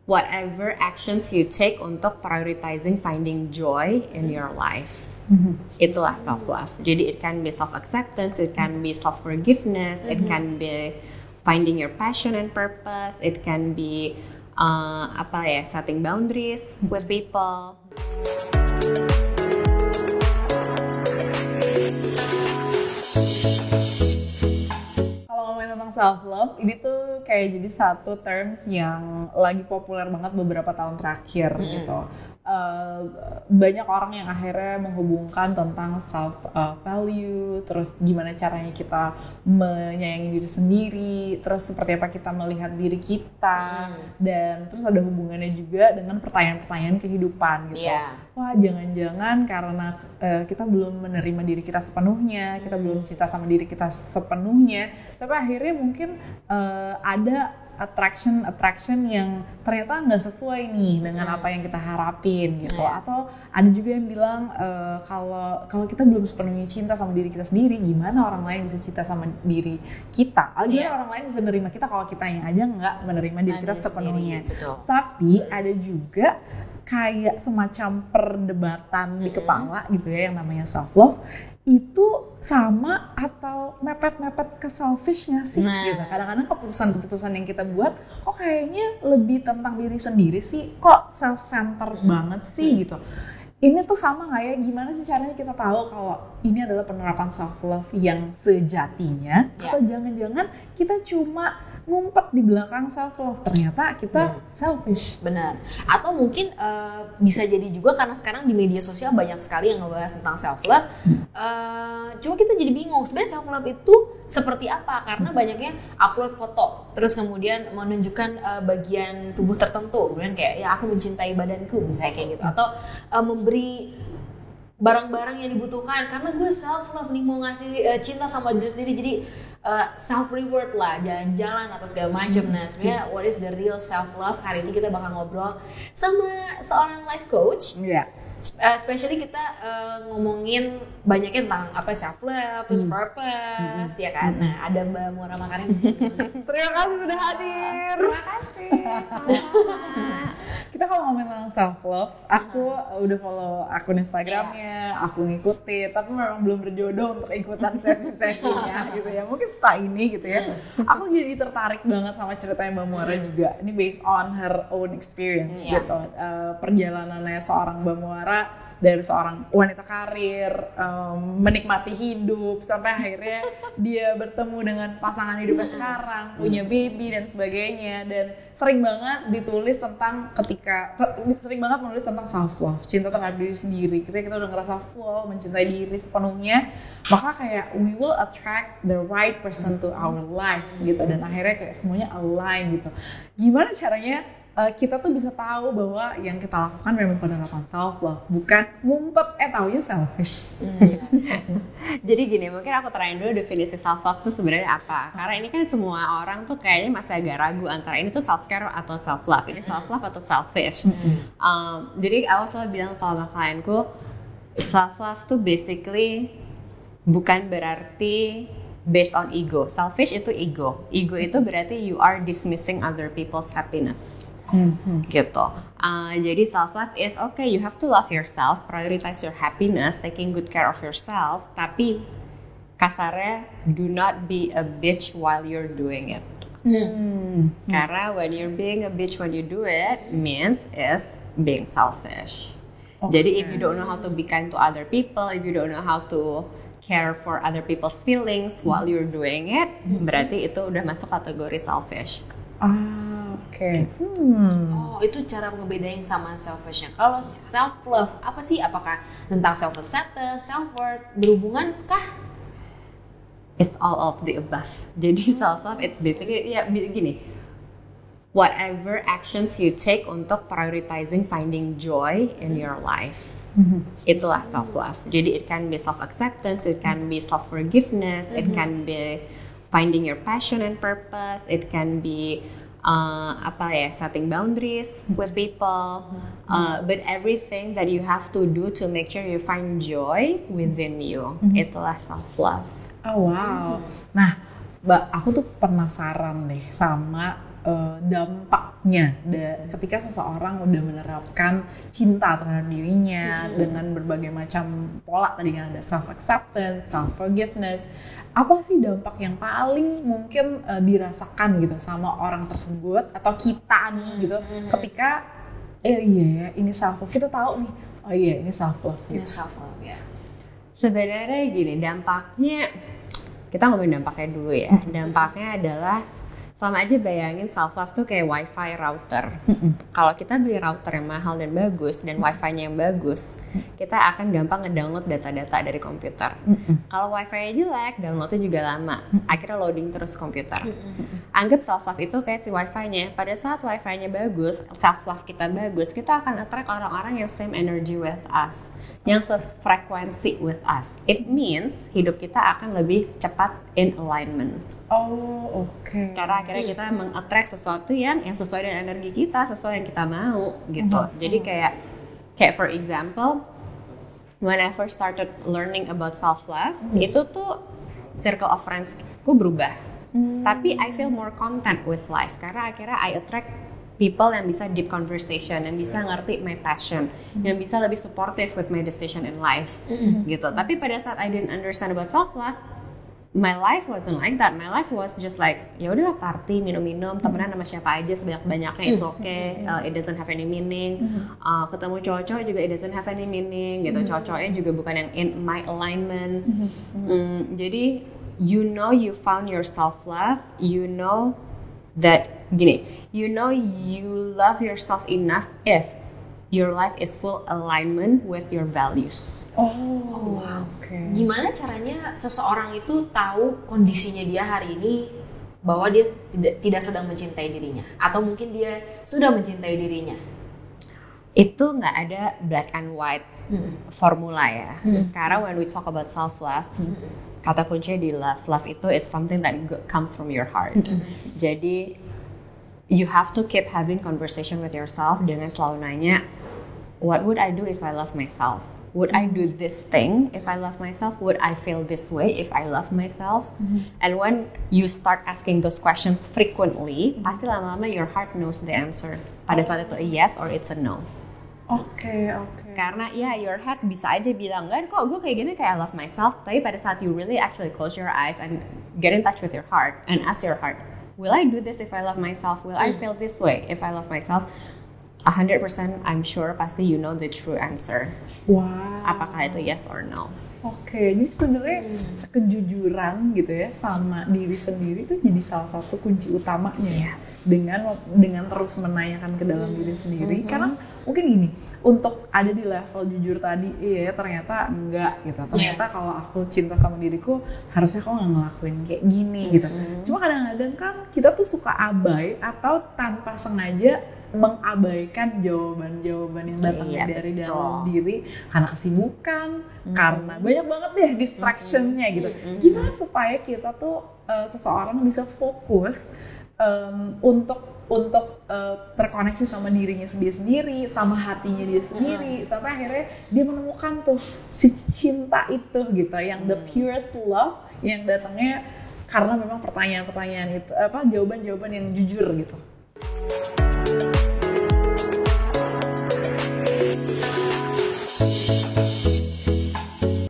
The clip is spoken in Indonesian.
whatever actions you take untuk prioritizing finding joy in your life. Itulah self-love. Jadi it can be self-acceptance, it can be self-forgiveness, it can be finding your passion and purpose, it can be setting boundaries with people. Self-love ini tuh kayak jadi satu terms yang lagi populer banget beberapa tahun terakhir gitu. Banyak orang yang akhirnya menghubungkan tentang self value, terus gimana caranya kita menyayangi diri sendiri, terus seperti apa kita melihat diri kita, dan terus ada hubungannya juga dengan pertanyaan-pertanyaan kehidupan gitu. Wah, jangan-jangan karena kita belum menerima diri kita sepenuhnya, kita belum cinta sama diri kita sepenuhnya, tapi akhirnya mungkin ada attraction yang ternyata nggak sesuai nih dengan apa yang kita harapin gitu. Atau ada juga yang bilang kalau kita belum sepenuhnya cinta sama diri kita sendiri, gimana orang lain bisa cinta sama diri kita? Gimana orang lain bisa menerima kita kalau kitanya aja nggak menerima diri kita sepenuhnya? Tapi ada juga kayak semacam perdebatan di kepala gitu ya, yang namanya self love itu sama atau mepet-mepet ke selfish-nya sih gitu. Kadang-kadang keputusan-keputusan yang kita buat kok kayaknya lebih tentang diri sendiri sih, kok self-centered banget sih gitu. Ini tuh sama nggak ya? Gimana sih caranya kita tahu kalau ini adalah penerapan self love yang sejatinya, atau jangan-jangan kita cuma ngumpet di belakang self love, ternyata kita selfish. Benar. Atau mungkin bisa jadi juga karena sekarang di media sosial banyak sekali yang ngebahas tentang self love. Cuma kita jadi bingung sebenarnya self love itu seperti apa, karena banyaknya upload foto terus kemudian menunjukkan bagian tubuh tertentu, kemudian kayak ya aku mencintai badanku misalnya kayak gitu, atau memberi barang-barang yang dibutuhkan karena gue self love nih, mau ngasih cinta sama diri sendiri, jadi self reward lah, jalan-jalan atau segala macam. Nah sebenarnya what is the real self love, hari ini kita bakal ngobrol sama seorang life coach. Especially kita ngomongin banyaknya tentang apa self love, terus purpose, ya kan. Nah ada Mbak Muara Makarim di sini. Terima kasih sudah hadir. Terima kasih. Sama-sama. Kita kalau ngomongin tentang self love, aku udah follow akun Instagramnya, aku ngikutin, tapi memang belum berjodoh untuk ikutan sesi-sesinya gitu ya. Mungkin setelah ini gitu ya, aku jadi tertarik banget sama ceritanya Mbak Muara juga. Ini based on her own experience gitu. Perjalanannya seorang Mbak Muara dari seorang wanita karir, menikmati hidup, sampai akhirnya dia bertemu dengan pasangan hidupnya sekarang, punya baby dan sebagainya. Dan sering banget ditulis tentang sering banget menulis tentang self love, cinta terhadap diri sendiri. Kita udah ngerasa full, mencintai diri sepenuhnya, maka kayak we will attract the right person to our life gitu. Dan akhirnya kayak semuanya align gitu. Gimana caranya kita tuh bisa tahu bahwa yang kita lakukan memang penerapan self love, bukan ngumpet taunya selfish. Jadi gini, mungkin aku terain dulu definisi self love itu sebenarnya apa. Karena ini kan semua orang tuh kayaknya masih agak ragu antara ini tuh self care atau self love. Ini self love atau selfish. Jadi aku selalu bilang sama klienku, self love tuh basically bukan berarti based on ego. Selfish itu ego. Ego itu berarti you are dismissing other people's happiness. Gitu. Jadi self love is okay, you have to love yourself, prioritize your happiness, taking good care of yourself. Tapi kasarnya, do not be a bitch while you're doing it. Karena when you're being a bitch when you do it means is being selfish. Jadi if you don't know how to be kind to other people, if you don't know how to care for other people's feelings while you're doing it, berarti itu udah masuk kategori selfish. Oh, itu cara ngebedain sama selfishnya. Kalau self love apa sih? Apakah tentang self acceptance, self worth, berhubungan kah? It's all of the above. Jadi self love it's basically ya gini. Whatever actions you take untuk prioritizing finding joy in your life. Itulah self love. Jadi it can be self acceptance, it can be self forgiveness, it can be finding your passion and purpose, it can be setting boundaries with people, but everything that you have to do to make sure you find joy within you, itulah self love. Oh wow. Nah, Mbak, aku tuh penasaran deh sama dampaknya ketika seseorang udah menerapkan cinta terhadap dirinya dengan berbagai macam pola. Tadi kan ada self acceptance, self forgiveness. Apa sih dampak yang paling mungkin dirasakan gitu sama orang tersebut atau kita nih gitu ketika iya ya ini self love, kita tahu nih oh iya ini self love gitu. Ini self love ya. Sebenarnya gini, dampaknya kita ngomongin dampaknya dulu ya. Dampaknya adalah sama aja bayangin self love tuh kayak wifi router. Kalau kita beli router yang mahal dan bagus dan wifi-nya yang bagus, kita akan gampang ngedownload data-data dari komputer. Kalau wifi-nya jelek, downloadnya juga lama. Akhirnya loading terus komputer. Anggap self love itu kayak si wifi-nya. Pada saat wifi-nya bagus, self love kita bagus, kita akan attract orang-orang yang same energy with us, yang sefrekuensi with us. It means hidup kita akan lebih cepat in alignment. Oh, oke. Karena akhirnya kita meng-attract sesuatu yang sesuai dengan energi kita, sesuai yang kita mau gitu. Jadi kayak for example, when I first started learning about self love, itu tuh circle of friends-ku berubah. Tapi I feel more content with life karena akhirnya I attract people yang bisa deep conversation, yang bisa ngerti my passion, yang bisa lebih supportive with my decision in life gitu. Tapi pada saat I didn't understand about self love, my life wasn't like that. My life was just like ya udahlah party, minum-minum, temenan sama siapa aja sebanyak-banyaknya, it's okay. It doesn't have any meaning. Ketemu cowok-cowok juga it doesn't have any meaning gitu. Cowok-cowoknya juga bukan yang in my alignment. Jadi you know you found your self love, you know that gini, you know you love yourself enough if your life is full alignment with your values. Oh, wow. Okay. Gimana caranya seseorang itu tahu kondisinya dia hari ini bahwa dia tidak sedang mencintai dirinya atau mungkin dia sudah mencintai dirinya? Itu nggak ada black and white formula ya. Karena when we talk about self love, kata kuncinya di love itu is something that comes from your heart. Jadi you have to keep having conversation with yourself dengan selalu nanya, what would I do if I love myself? Would I do this thing if I love myself? Would I feel this way if I love myself? And when you start asking those questions frequently, pasti lama-lama your heart knows the answer. Pada saat itu a yes or it's a no. Oke. Karena ya your heart bisa aja bilang kan kok gue kayak gini kayak I love myself. Tapi pada saat you really actually close your eyes and get in touch with your heart and ask your heart, will I do this if I love myself? Will I feel this way if I love myself? 100% I'm sure pasti you know the true answer. Wow. Apakah itu yes or no? Oke, jadi sebenarnya kejujuran gitu ya sama diri sendiri itu jadi salah satu kunci utamanya. Yes. Dengan terus menanyakan ke dalam diri sendiri. Karena mungkin gini, untuk ada di level jujur tadi, iya ternyata enggak gitu. Ternyata kalau aku cinta sama diriku, harusnya kok nggak ngelakuin kayak gini gitu. Cuma kadang-kadang kan kita tuh suka abai atau tanpa sengaja mengabaikan jawaban-jawaban yang datang dari dalam diri karena kesibukan, karena banyak banget deh distraction-nya gitu. Gimana supaya kita tuh seseorang bisa fokus untuk terkoneksi sama dirinya sendiri, sama hatinya dia sendiri, sampai akhirnya dia menemukan tuh si cinta itu gitu, yang the purest love yang datangnya karena memang pertanyaan-pertanyaan itu, jawaban-jawaban yang jujur gitu.